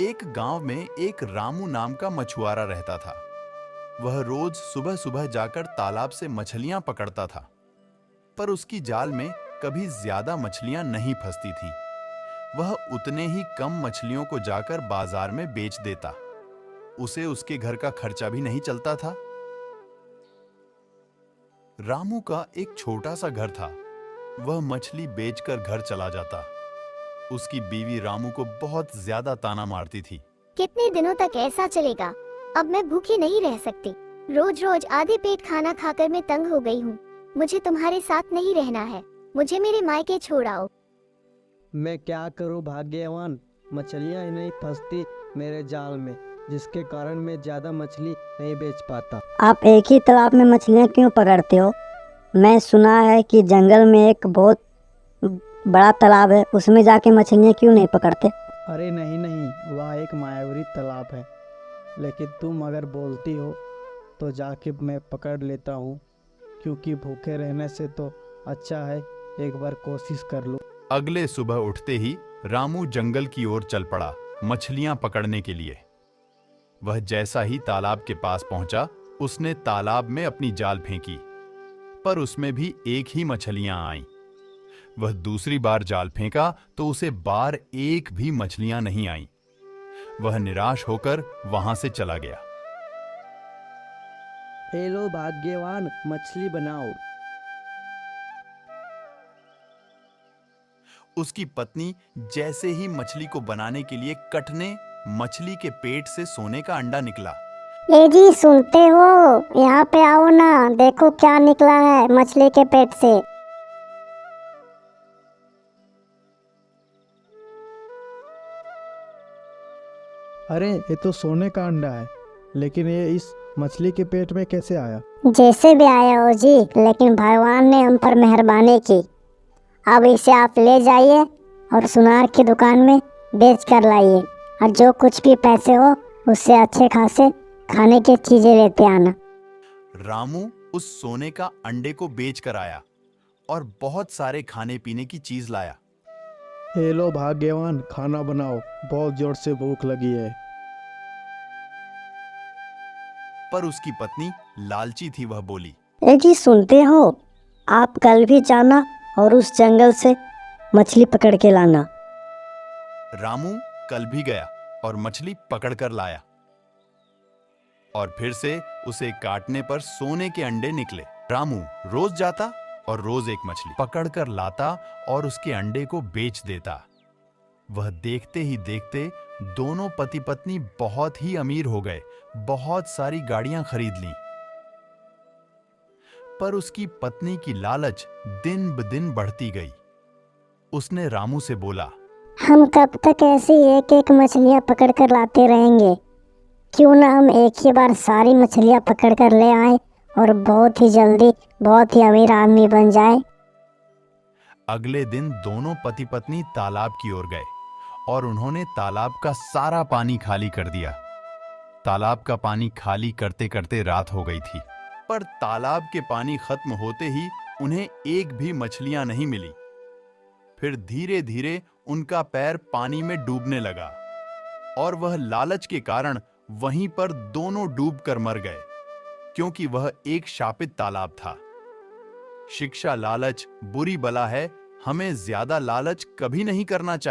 एक गांव में एक रामू नाम का मछुआरा रहता था। वह रोज सुबह सुबह जाकर तालाब से मछलियां पकड़ता था, पर उसकी जाल में कभी ज्यादा मछलियां नहीं फंसती थीं। वह उतने ही कम मछलियों को जाकर बाजार में बेच देता। उसे उसके घर का खर्चा भी नहीं चलता था। रामू का एक छोटा सा घर था। वह मछली बेचकर घर चला जाता। उसकी बीवी रामू को बहुत ज्यादा ताना मारती थी। कितने दिनों तक ऐसा चलेगा? अब मैं भूखी नहीं रह सकती। रोज रोज आधे पेट खाना खाकर मैं तंग हो गई हूँ। मुझे तुम्हारे साथ नहीं रहना है। मुझे मेरे मायके छोड़ाओ। मैं क्या करूं भाग्यवान, मछलियां ही नहीं फंसती मेरे जाल में, जिसके कारण मैं ज़्यादा मछली नहीं बेच पाता। आप एक ही तालाब में मछलियाँ क्यों पकड़ते हो? मैं सुना है कि जंगल में एक बहुत बड़ा तालाब है, उसमें जाके मछलियाँ क्यों नहीं पकड़ते? अरे नहीं नहीं, वह एक मायावी तालाब है, लेकिन तुम अगर बोलती हो तो जाके मैं पकड़ लेता हूँ, क्योंकि भूखे रहने से तो अच्छा है एक बार कोशिश कर लूँ। अगले सुबह उठते ही रामू जंगल की ओर चल पड़ा मछलियां पकड़ने के लिए। वह जैसा ही तालाब के पास पहुंचा, उसने तालाब में अपनी जाल फेंकी, पर उसमें भी एक ही मछलियां आईं। वह दूसरी बार जाल फेंका तो उसे बार एक भी मछलियां नहीं आईं। वह निराश होकर वहां से चला गया। ए लो भाग्यवान, मछली बनाओ। उसकी पत्नी जैसे ही मछली को बनाने के लिए कटने, मछली के पेट से सोने का अंडा निकला। ए जी, सुनते हो? यहाँ पे आओ ना, देखो क्या निकला है मछली के पेट से। अरे ये तो सोने का अंडा है, लेकिन ये इस मछली के पेट में कैसे आया? जैसे भी आया हो जी, लेकिन भगवान ने हम पर मेहरबानी की। अब इसे आप ले जाइए और सुनार की दुकान में बेच कर लाइए, और जो कुछ भी पैसे हो उससे अच्छे खासे खाने की चीजें लेते आना। रामू उस सोने का अंडे को बेच कर आया और बहुत सारे खाने पीने की चीज लाया। ए लो भाग्यवान, खाना बनाओ, बहुत जोर से भूख लगी है। पर उसकी पत्नी लालची थी। वह बोली, ए जी, सुनते हो? आप कल भी जाना और उस जंगल से मछली पकड़ के लाना। रामू कल भी गया और मछली पकड़ कर लाया, और फिर से उसे काटने पर सोने के अंडे निकले। रामू रोज जाता और रोज एक मछली पकड़ कर लाता और उसके अंडे को बेच देता। वह देखते ही देखते दोनों पति पत्नी बहुत ही अमीर हो गए, बहुत सारी गाड़ियां खरीद लीं। पर उसकी पत्नी की लालच दिन ब दिन बढ़ती गई। उसने रामू से बोला, हम कब तक ऐसे एक एक मछलियाँ पकड़ कर लाते रहेंगे? क्यों ना हम एक ही बार सारी मछलियाँ पकड़ कर ले आए और बहुत ही जल्दी बहुत ही अमीर आदमी बन जाए। अगले दिन दोनों पति पत्नी तालाब की ओर गए और उन्होंने तालाब का सारा पानी खाली कर दिया। तालाब का पानी खाली करते करते रात हो गई थी, पर तालाब के पानी खत्म होते ही उन्हें एक भी मछलियां नहीं मिली। फिर धीरे धीरे उनका पैर पानी में डूबने लगा और वह लालच के कारण वहीं पर दोनों डूबकर मर गए, क्योंकि वह एक शापित तालाब था। शिक्षा लालच बुरी बला है, हमें ज्यादा लालच कभी नहीं करना चाहिए।